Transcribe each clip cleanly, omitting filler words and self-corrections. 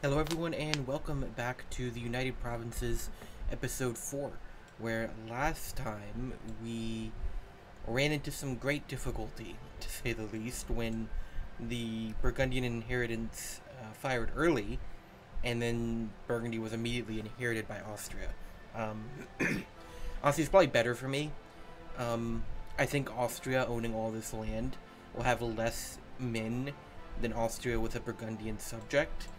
Hello everyone and welcome back to the United Provinces episode 4, where last time we ran into some great difficulty, to say the least, when the Burgundian inheritance fired early, and then Burgundy was immediately inherited by Austria. Honestly, it's probably better for me. I think Austria owning all this land will have less men than Austria with a Burgundian subject.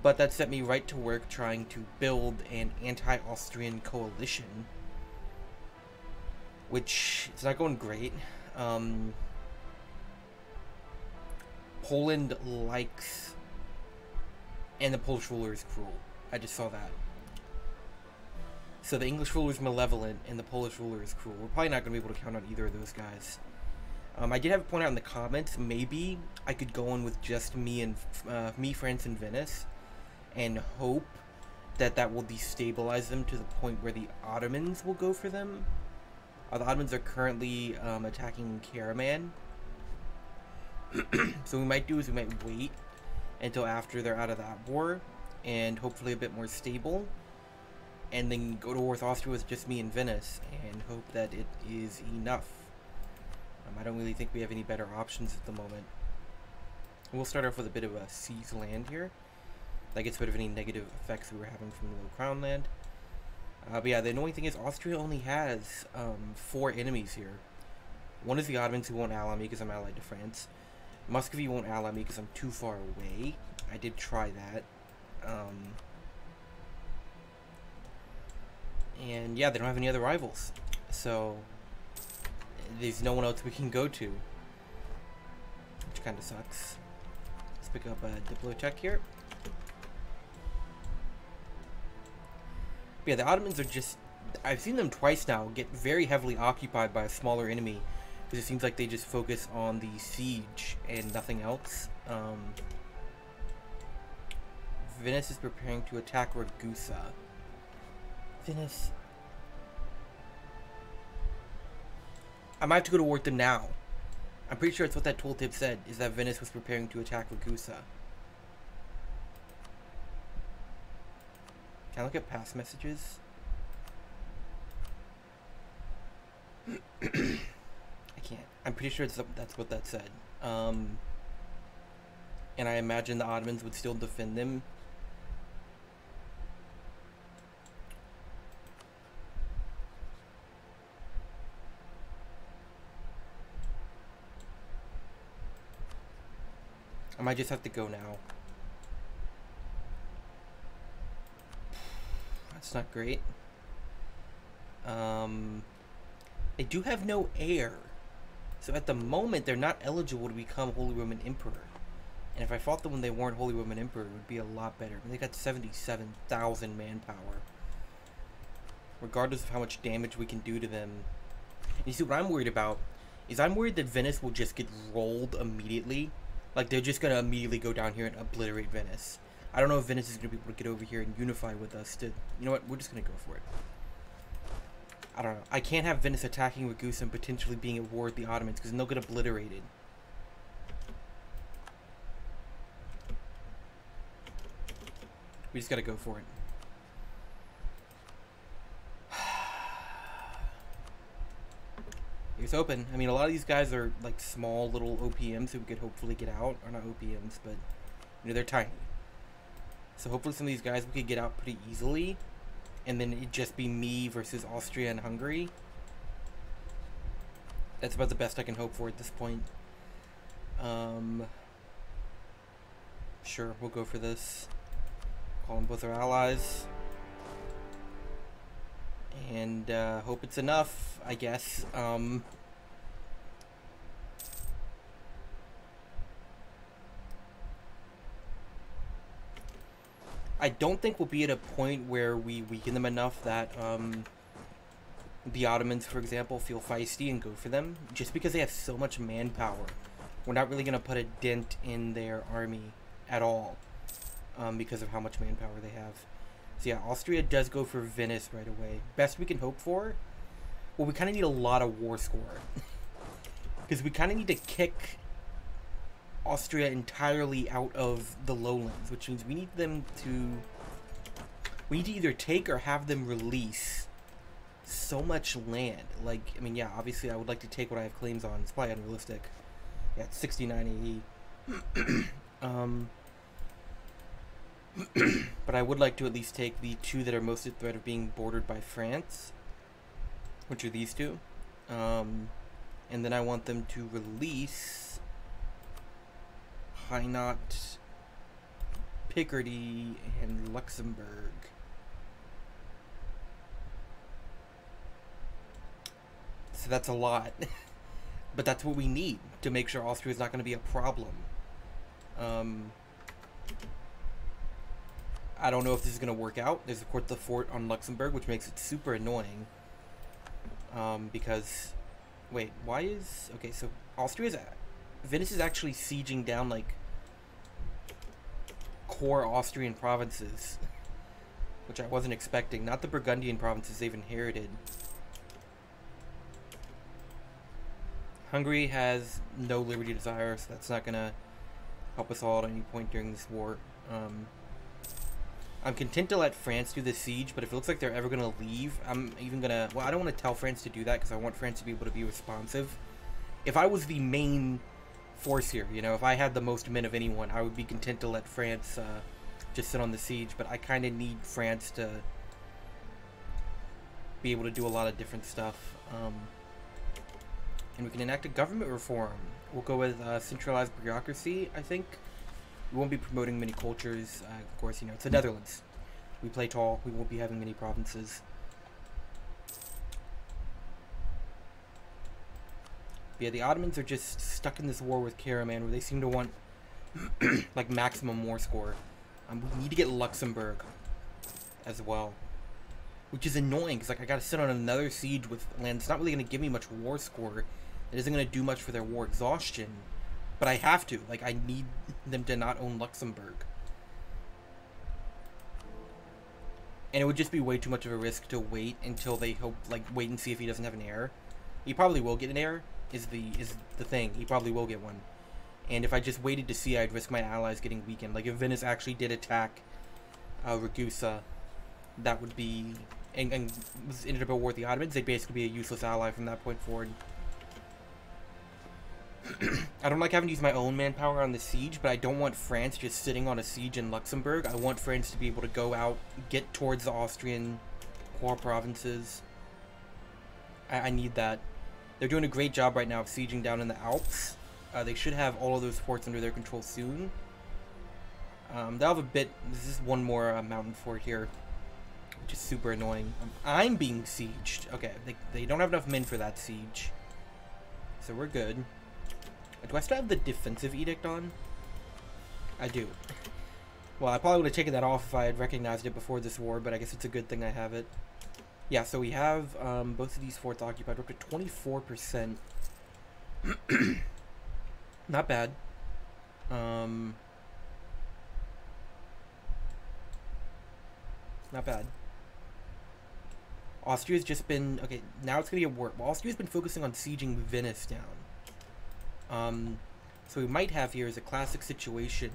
But that set me right to work trying to build an anti-Austrian coalition, which is not going great. Poland likes, and the Polish ruler is cruel. I just saw that. So the English ruler is malevolent, and the Polish ruler is cruel. We're probably not going to be able to count on either of those guys. I did have a point out in the comments, maybe I could go in with just me, France, and Venice, and hope that that will destabilize them to the point where the Ottomans will go for them. The Ottomans are currently attacking Karaman. So what we might do is we might wait until after they're out of that war, and hopefully a bit more stable, and then go to war with Austria with just me and Venice, and hope that it is enough. I don't really think we have any better options at the moment. We'll start off with a bit of a seized land here. That gets rid of any negative effects we were having from the Low Crown land. But yeah, the annoying thing is Austria only has 4 enemies here. One is the Ottomans, who won't ally me because I'm allied to France. Muscovy won't ally me because I'm too far away. I did try that. And yeah, they don't have any other rivals. So there's no one else we can go to, which kind of sucks. Let's pick up a Diplo check here. But yeah, the Ottomans are just, I've seen them twice now get very heavily occupied by a smaller enemy, because it seems like they just focus on the siege and nothing else. Venice is preparing to attack Ragusa. Venice. I might have to go to war with them now. I'm pretty sure it's what that tooltip said, is that Venice was preparing to attack Ragusa. Can I look at past messages? I can't. I'm pretty sure that's what that said. And I imagine the Ottomans would still defend them. I might just have to go now. That's not great. They do have no heir. So at the moment, they're not eligible to become Holy Roman Emperor. And if I fought them when they weren't Holy Roman Emperor, it would be a lot better. I mean, they got 77,000 manpower. Regardless of how much damage we can do to them. And you see, what I'm worried about is I'm worried that Venice will just get rolled immediately. Like, they're just going to immediately go down here and obliterate Venice. I don't know if Venice is going to be able to get over here and unify with us to... You know what? We're just going to go for it. I don't know. I can't have Venice attacking Ragusa and potentially being at war with the Ottomans, because then they'll get obliterated. We just got to go for it. It's open. I mean, a lot of these guys are like small little OPMs who we could hopefully get out. Or not OPMs, but you know, they're tiny. So hopefully some of these guys we could get out pretty easily. And then it'd just be me versus Austria and Hungary. That's about the best I can hope for at this point. Sure, we'll go for this. Call them both our allies. And hope it's enough, I guess. I don't think we'll be at a point where we weaken them enough that the Ottomans, for example, feel feisty and go for them. Just because they have so much manpower. We're not really going to put a dent in their army at all because of how much manpower they have. So yeah, Austria does go for Venice right away. Best we can hope for? Well, we kind of need a lot of war score. Because we kind of need to kick Austria entirely out of the lowlands, which means we need them to... We need to either take or have them release so much land. Like, I mean, yeah, obviously I would like to take what I have claims on. It's probably unrealistic. Yeah, it's 69 AE. But I would like to at least take the two that are most at threat of being bordered by France, which are these two. And then I want them to release Hainaut, Picardy, and Luxembourg. So that's a lot. But that's what we need to make sure Austria is not going to be a problem. I don't know if this is going to work out. There's, of course, the fort on Luxembourg, which makes it super annoying. Because... Wait, why is... Okay, so Austria's... Venice is actually sieging down, like, core Austrian provinces. Which I wasn't expecting. Not the Burgundian provinces they've inherited. Hungary has no liberty desire, so that's not going to help us all at any point during this war. I'm content to let France do the siege, but if it looks like they're ever going to leave, I'm even going to... Well, I don't want to tell France to do that, because I want France to be able to be responsive. If I was the main force here, you know, if I had the most men of anyone, I would be content to let France just sit on the siege, but I kind of need France to be able to do a lot of different stuff. And we can enact a government reform. We'll go with centralized bureaucracy, I think. We won't be promoting many cultures. Of course, you know, it's the Netherlands. We play tall. We won't be having many provinces. But yeah, the Ottomans are just stuck in this war with Karaman, where they seem to want, like, maximum war score. We need to get Luxembourg as well. Which is annoying, because, like, I gotta sit on another siege with land. It's not really gonna give me much war score. It isn't gonna do much for their war exhaustion. But I have to. Like, I need them to not own Luxembourg. And it would just be way too much of a risk to wait until they hope, like, wait and see if he doesn't have an heir. He probably will get an heir, is the thing. He probably will get one. And if I just waited to see, I'd risk my allies getting weakened. Like, if Venice actually did attack Ragusa, that would be... And ended up at war with the Ottomans, they'd basically be a useless ally from that point forward. I don't like having to use my own manpower on the siege, but I don't want France just sitting on a siege in Luxembourg. I want France to be able to go out, get towards the Austrian core provinces. I need that. They're doing a great job right now of sieging down in the Alps. They should have all of those forts under their control soon. They'll have a bit... This is one more mountain fort here, which is super annoying. I'm being sieged. Okay, they don't have enough men for that siege. So we're good. Do I still have the defensive edict on? I do. Well, I probably would have taken that off if I had recognized it before this war, but I guess it's a good thing I have it. Yeah, so we have both of these forts occupied. We're up to 24%. Not bad. Not bad. Austria's just been... Okay, now it's going to get worse. Well, Austria's been focusing on sieging Venice down. So we might have here is a classic situation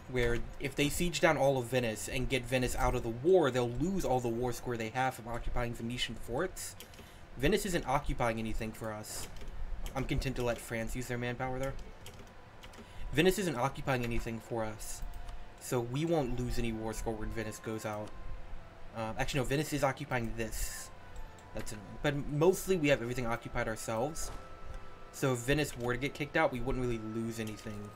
where if they siege down all of Venice and get Venice out of the war, they'll lose all the war score they have from occupying Venetian forts. Venice isn't occupying anything for us. I'm content to let France use their manpower there. Venice isn't occupying anything for us, so we won't lose any war score when Venice goes out. Actually, no, Venice is occupying this. That's annoying. But mostly we have everything occupied ourselves. So if Venice were to get kicked out, we wouldn't really lose anything.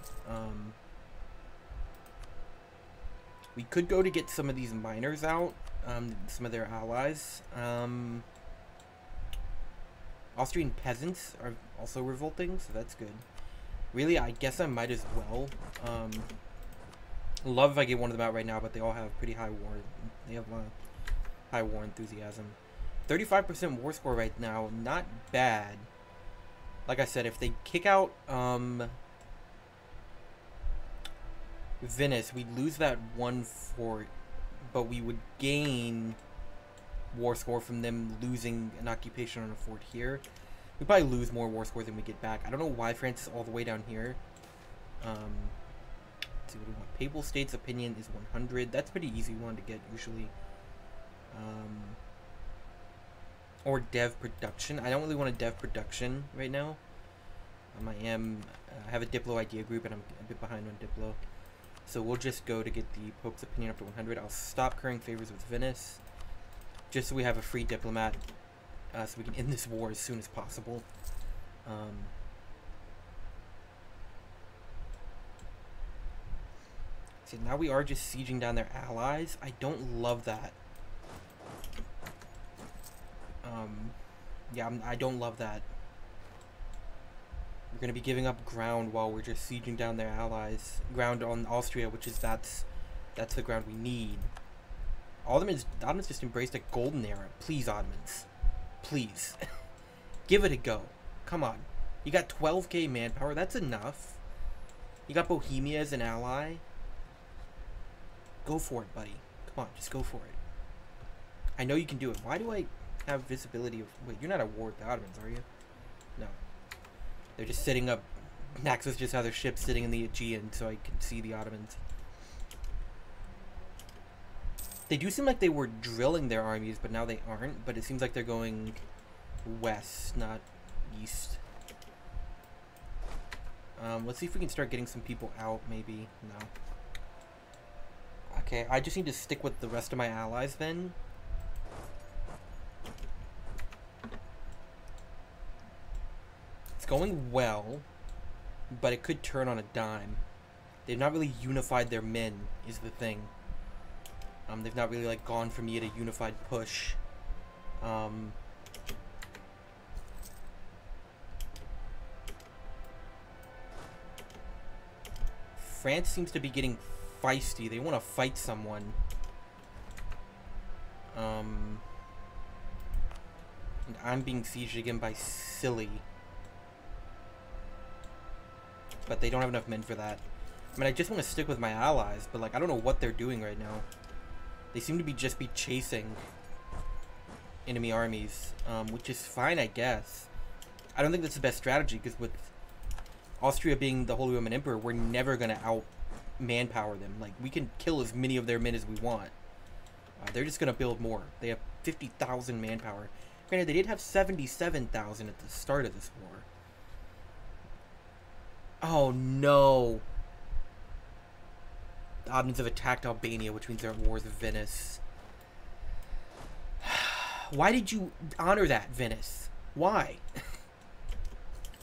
We could go to get some of these miners out, some of their allies. Austrian peasants are also revolting, so that's good. Really, I guess I might as well. Love if I get one of them out right now, but they all have pretty high war. They have high war enthusiasm. 35% war score right now, not bad. Like I said, if they kick out Venice, we'd lose that one fort, but we would gain war score from them losing an occupation on a fort here. We'd probably lose more war score than we get back. I don't know why France is all the way down here. Let's see what we want. Papal States opinion is 100. That's pretty easy one to get usually. Or dev production. I don't really want a dev production right now. I have a Diplo idea group, and I'm a bit behind on Diplo. So we'll just go to get the Pope's opinion up to 100. I'll stop currying favors with Venice, just so we have a free diplomat, so we can end this war as soon as possible. See, now we are just sieging down their allies. I don't love that. Yeah, I don't love that. We're going to be giving up ground while we're just sieging down their allies. Ground on Austria, which is that's the ground we need. Ottomans just embraced a golden era. Please, Ottomans. Please. Give it a go. Come on. You got 12k manpower. That's enough. You got Bohemia as an ally. Go for it, buddy. Come on, just go for it. I know you can do it. Why do I have visibility of... Wait, you're not at war with the Ottomans, are you? No. They're just sitting up. Naxos just has their ships sitting in the Aegean, so I can see the Ottomans. They do seem like they were drilling their armies, but now they aren't. But it seems like they're going west, not east. Let's see if we can start getting some people out, maybe. No. Okay, I just need to stick with the rest of my allies then. It's going well, but it could turn on a dime. They've not really unified their men, is the thing. They've not really, like, gone from me at a unified push. France seems to be getting feisty. They want to fight someone. And I'm being sieged again by Silly. But they don't have enough men for that. I mean, I just want to stick with my allies, but, like, I don't know what they're doing right now. They seem to be just chasing enemy armies, which is fine, I guess. I don't think that's the best strategy, because with Austria being the Holy Roman Emperor, we're never going to out-manpower them. Like, we can kill as many of their men as we want. They're just going to build more. They have 50,000 manpower. Granted, they did have 77,000 at the start of this war. Oh, no. The Ottomans have attacked Albania, which means they're at war with Venice. Why did you honor that, Venice? Why?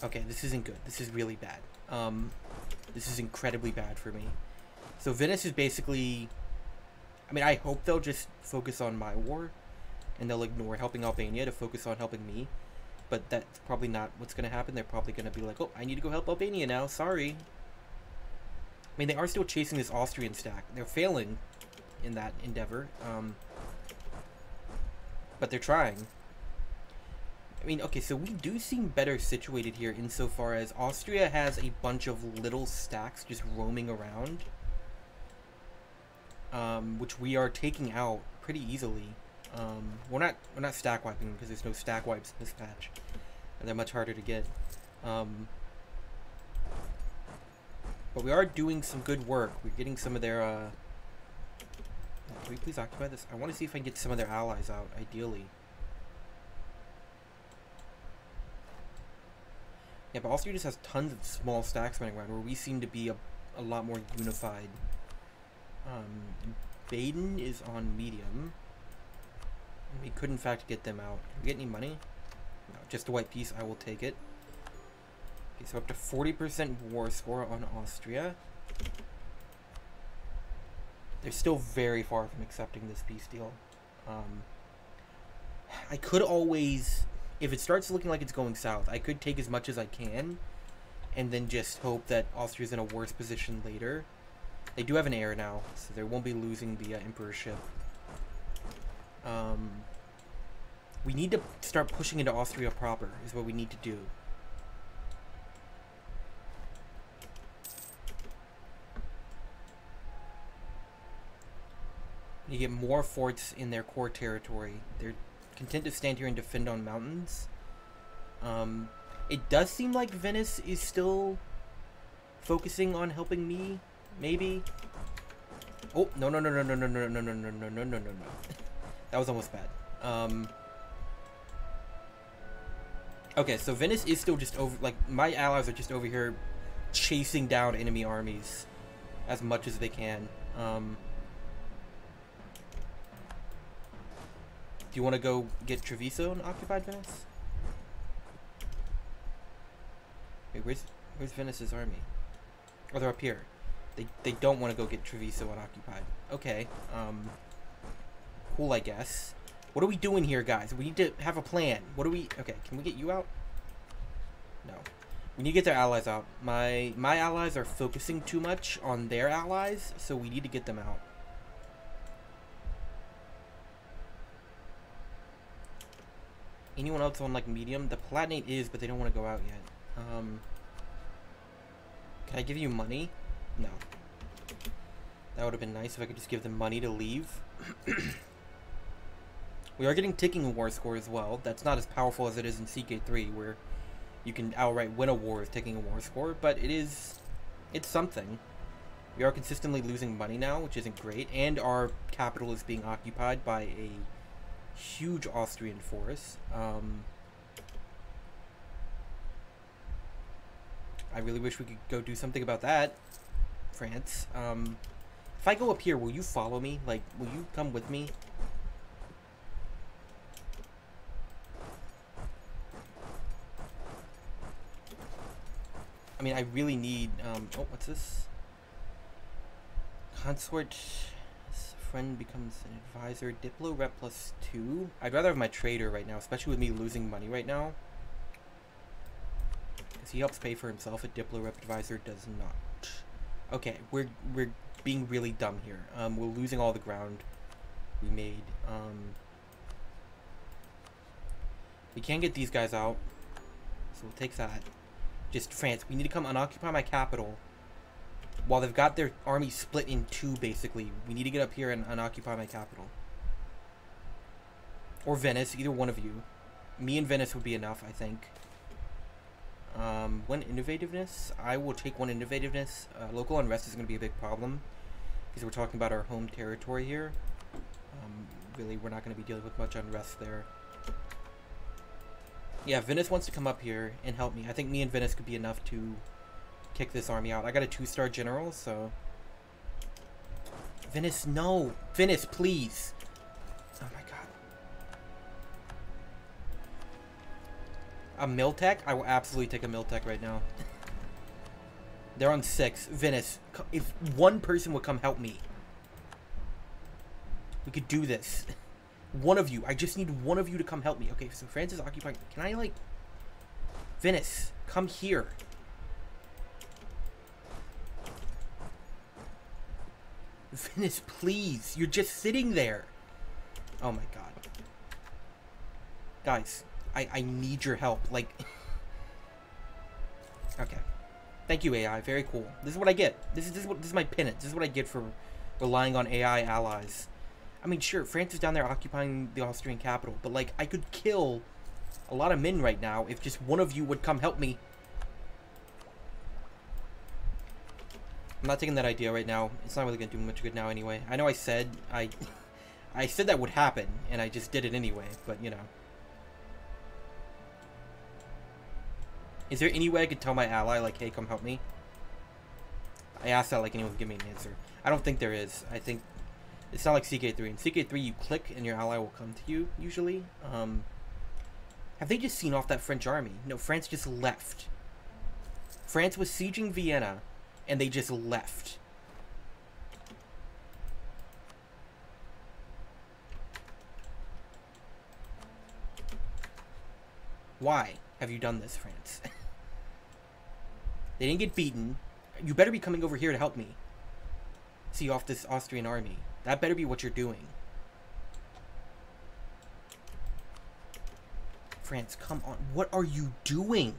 Okay, this isn't good. This is really bad. This is incredibly bad for me. So Venice is basically... I mean, I hope they'll just focus on my war, and they'll ignore helping Albania to focus on helping me. But that's probably not what's going to happen. They're probably going to be like, oh, I need to go help Albania now. Sorry. I mean, they are still chasing this Austrian stack. They're failing in that endeavor. But they're trying. I mean, okay, so we do seem better situated here insofar as Austria has a bunch of little stacks just roaming around. Which we are taking out pretty easily. We're not stack wiping them because there's no stack wipes in this patch, and they're much harder to get. But we are doing some good work. We're getting some of their. Can we please occupy this? I want to see if I can get some of their allies out, ideally. Yeah, but Austria just has tons of small stacks running around, where we seem to be a lot more unified. Baden is on medium. We could, in fact, get them out. Can we get any money? No, just a white piece. I will take it. Okay, so up to 40% war score on Austria. They're still very far from accepting this peace deal. I could always, if it starts looking like it's going south, I could take as much as I can, and then just hope that Austria's in a worse position later. They do have an heir now, so they won't be losing the emperorship. We need to start pushing into Austria proper, is what we need to do. You get more forts in their core territory. They're content to stand here and defend on mountains. It does seem like Venice is still focusing on helping me, maybe. Oh, no, no, no, no, no, no, no, no, no, no, no, no, no, no. That was almost bad. Okay, so Venice is still just over, like, my allies are just over here chasing down enemy armies as much as they can. Do you want to go get Treviso and occupied Venice? Wait, where's Venice's army? Oh, they're up here. They don't want to go get Treviso unoccupied. Okay, cool, I guess. What are we doing here, guys? We need to have a plan. What do we... Okay, can we get you out? No. We need to get their allies out. My allies are focusing too much on their allies, so we need to get them out. Anyone else on, like, medium? The Palatinate is, but they don't want to go out yet. Can I give you money? No. That would have been nice if I could just give them money to leave. We are getting ticking war score as well. That's not as powerful as it is in CK3, where you can outright win a war with taking a war score, but it's something. We are consistently losing money now, which isn't great, and our capital is being occupied by a huge Austrian force. I really wish we could go do something about that, France. If I go up here, will you follow me? Like, will you come with me? I mean, I really need, oh, what's this? Consort, friend becomes an advisor, Diplo rep +2. I'd rather have my trader right now, especially with me losing money right now. Because he helps pay for himself, a Diplo rep advisor does not. Okay, we're being really dumb here. We're losing all the ground we made. We can't get these guys out, so we'll take that. Just France, we need to come unoccupy my capital. While they've got their army split in two, basically. We need to get up here and unoccupy my capital. Or Venice, either one of you. Me and Venice would be enough, I think. One innovativeness. I will take one innovativeness. Local unrest is going to be a big problem, because we're talking about our home territory here. Really, we're not going to be dealing with much unrest there. Yeah, Venice wants to come up here and help me. I think me and Venice could be enough to kick this army out. I got a 2-star general, so... Venice, no! Venice, please! Oh my god. A Miltech? I will absolutely take a Miltech right now. They're on 6. Venice, if one person would come help me. We could do this. One of you. I just need one of you to come help me. Okay, so France is occupying. Can I, like... Venice, come here. Venice, please. You're just sitting there. Oh my god. Guys, I need your help. Like... Okay. Thank you, AI. Very cool. This is what I get. This is my penance. This is what I get for relying on AI allies. I mean, sure, France is down there occupying the Austrian capital, but, like, I could kill a lot of men right now if just one of you would come help me. I'm not taking that idea right now. It's not really going to do much good now anyway. I know I said I said that would happen, and I just did it anyway, but, you know. Is there any way I could tell my ally, like, hey, come help me? I asked that like anyone would give me an answer. I don't think there is. I think... It's not like CK3. In CK3, you click and your ally will come to you, usually. Have they just seen off that French army? No, France just left. France was sieging Vienna, and they just left. Why have you done this, France? They didn't get beaten. You better be coming over here to help me. See off this Austrian army. That better be what you're doing. France, come on. What are you doing?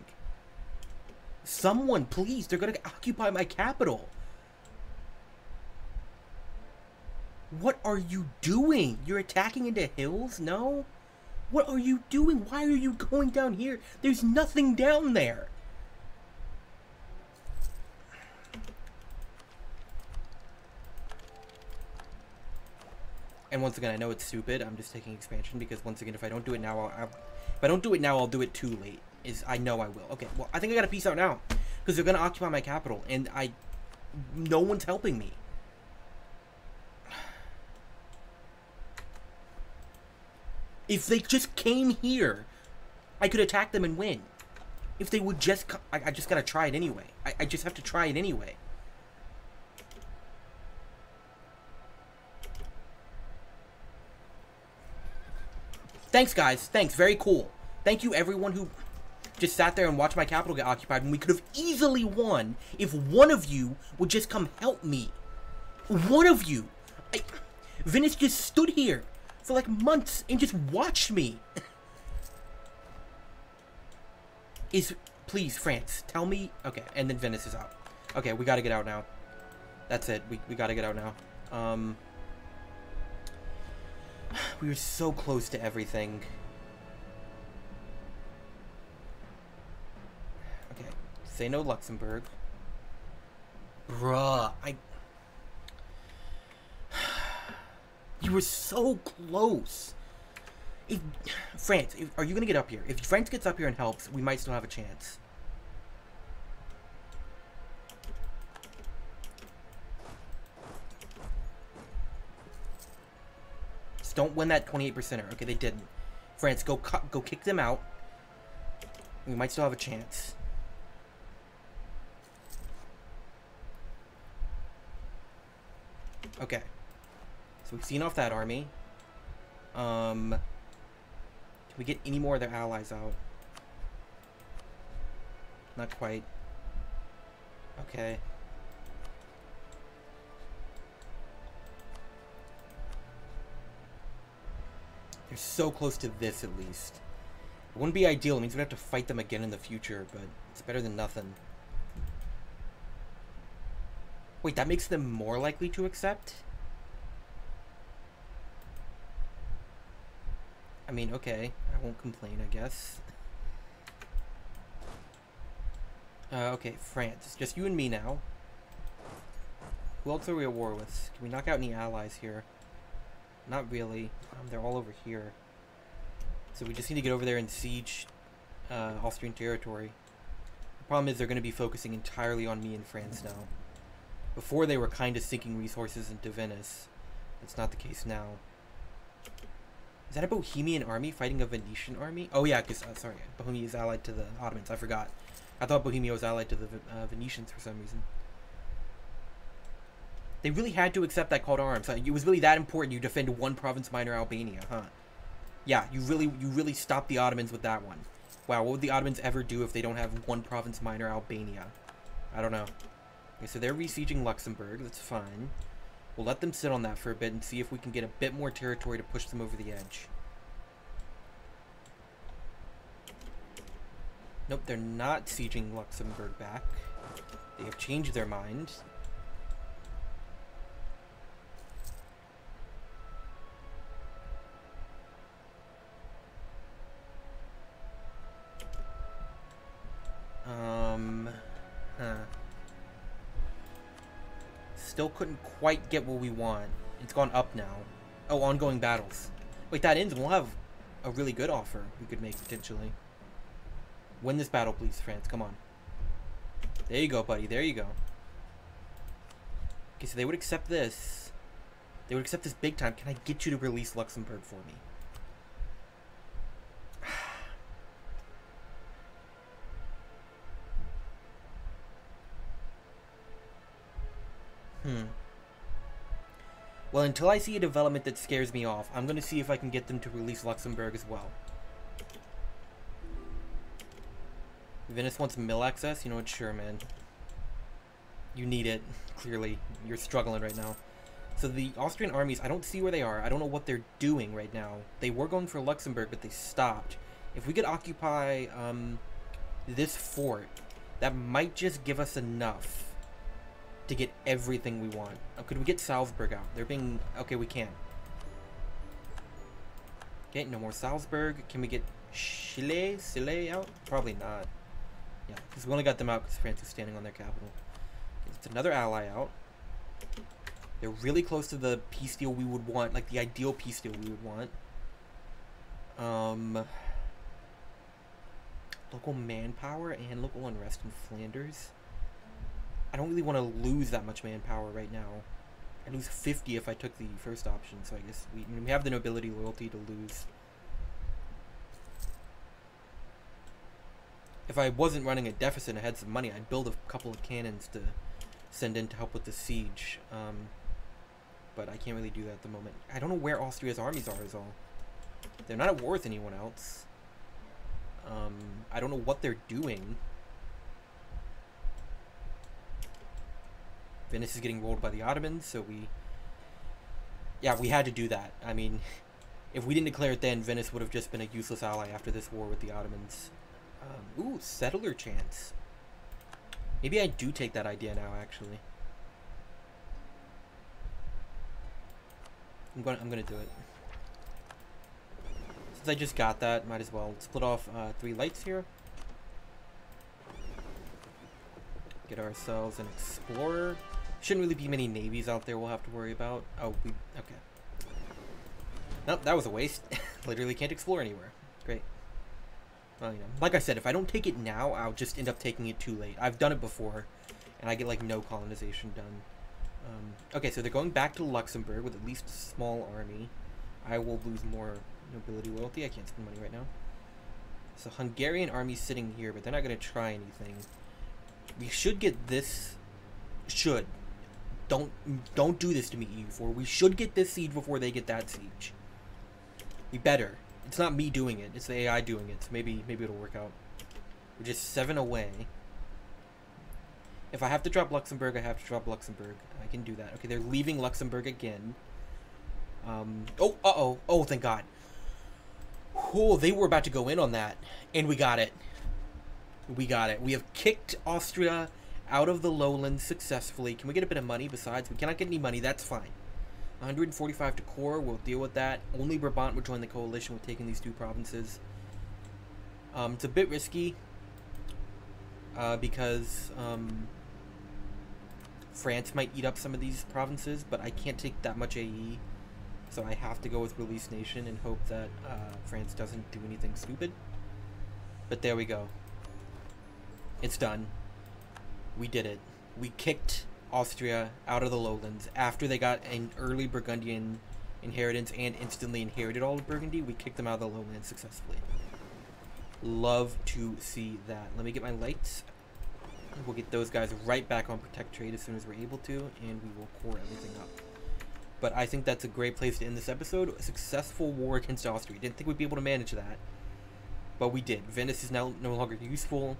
Someone, please. They're going to occupy my capital. What are you doing? You're attacking into hills? No? What are you doing? Why are you going down here? There's nothing down there. And once again, I know it's stupid. I'm just taking expansion because once again, if I don't do it now, if I don't do it now, I'll do it too late. I know I will. Okay, well, I think I gotta peace out now because they're gonna occupy my capital, and no one's helping me. If they just came here, I could attack them and win. If they would just come, I just gotta try it anyway. I just have to try it anyway. Thanks, guys. Thanks. Very cool. Thank you, everyone who just sat there and watched my capital get occupied when we could have easily won if one of you would just come help me. One of you. Venice just stood here for like months and just watched me. Please, France, tell me. Okay, and then Venice is out. Okay, we gotta get out now. That's it. We gotta get out now. We were so close to everything. Okay, say no Luxembourg. Bruh, you were so close. France, are you gonna get up here? If France gets up here and helps, we might still have a chance. Just don't win that 28%er. Okay, they didn't. France, go kick them out. We might still have a chance. Okay. So we've seen off that army. Can we get any more of their allies out? Not quite. Okay. They're so close to this, at least. It wouldn't be ideal. It means we'd have to fight them again in the future, but it's better than nothing. Wait, that makes them more likely to accept? I mean, okay. I won't complain, I guess. Okay, France. Just you and me now. Who else are we at war with? Can we knock out any allies here? Not really. They're all over here. So we just need to get over there and siege Austrian territory. The problem is they're going to be focusing entirely on me and France now. Before they were kind of sinking resources into Venice. That's not the case now. Is that a Bohemian army fighting a Venetian army? Oh yeah, because, sorry, Bohemia is allied to the Ottomans. I forgot. I thought Bohemia was allied to the Venetians for some reason. They really had to accept that call to arms. It was really that important you defend one province minor Albania, huh? Yeah, you really stopped the Ottomans with that one. Wow, what would the Ottomans ever do if they don't have one province minor Albania? I don't know. Okay, so they're besieging Luxembourg. That's fine. We'll let them sit on that for a bit and see if we can get a bit more territory to push them over the edge. Nope, they're not sieging Luxembourg back. They have changed their mind. Still couldn't quite get what we want. It's gone up now. Oh, ongoing battles. Wait, that ends and we'll have a really good offer we could make potentially. Win this battle, please, France. Come on. There you go, buddy. There you go. Okay, so they would accept this. They would accept this big time. Can I get you to release Luxembourg for me? Well, until I see a development that scares me off, I'm going to see if I can get them to release Luxembourg as well. Venice wants mill access? You know what? Sure, man. You need it. Clearly. You're struggling right now. So the Austrian armies, I don't see where they are. I don't know what they're doing right now. They were going for Luxembourg, but they stopped. If we could occupy this fort, that might just give us enough to get everything we want. Could we get Salzburg out? They're being... Okay, we can. Okay, no more Salzburg. Can we get Chile out? Probably not. Yeah, because we only got them out because France is standing on their capital. It's another ally out. They're really close to the peace deal we would want, like the ideal peace deal we would want. Local manpower and local unrest in Flanders. I don't really want to lose that much manpower right now. I lose 50 if I took the first option, so I guess we have the nobility loyalty to lose. If I wasn't running a deficit and I had some money, I'd build a couple of cannons to send in to help with the siege. But I can't really do that at the moment. I don't know where Austria's armies are is all. They're not at war with anyone else. I don't know what they're doing. Venice is getting rolled by the Ottomans, so we had to do that. I mean, if we didn't declare it then, Venice would have just been a useless ally after this war with the Ottomans. Ooh, settler chance. Maybe I do take that idea now, actually. I'm gonna do it. Since I just got that, might as well split off 3 lights here. Get ourselves an explorer. Shouldn't really be many navies out there we'll have to worry about. Oh, okay. Nope, that was a waste. Literally can't explore anywhere. Great. Well, you know, like I said, if I don't take it now, I'll just end up taking it too late. I've done it before, and I get, like, no colonization done. Okay, so they're going back to Luxembourg with at least a small army. I will lose more nobility loyalty. I can't spend money right now. So Hungarian army's sitting here, but they're not going to try anything. We should get this... Don't do this to me, EU4. We should get this siege before they get that siege. We better. It's not me doing it. It's the AI doing it. So maybe it'll work out. We're just 7 away. If I have to drop Luxembourg, I have to drop Luxembourg. I can do that. Okay, they're leaving Luxembourg again. Oh, thank God. Oh, they were about to go in on that. And we got it. We got it. We have kicked Austria out of the lowlands successfully. Can we get a bit of money? Besides, we cannot get any money. That's fine. 145 to core. We'll deal with that. Only Brabant will join the coalition with taking these 2 provinces. It's a bit risky. Because France might eat up some of these provinces, but I can't take that much AE. So I have to go with Release Nation and hope that France doesn't do anything stupid. But there we go. It's done. We did it. We kicked Austria out of the lowlands after they got an early Burgundian inheritance and instantly inherited all of Burgundy. We kicked them out of the lowlands successfully. Love to see that. Let me get my lights. We'll get those guys right back on Protect Trade as soon as we're able to, and we will core everything up. But I think that's a great place to end this episode. A successful war against Austria. Didn't think we'd be able to manage that, but we did. Venice is now no longer useful,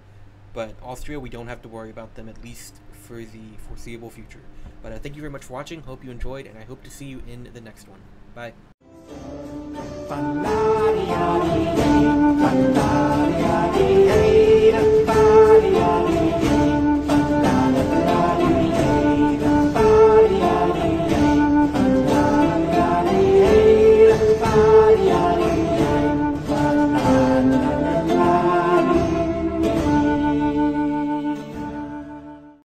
but Austria, we don't have to worry about them, at least for the foreseeable future. But thank you very much for watching. Hope you enjoyed, and I hope to see you in the next one. Bye.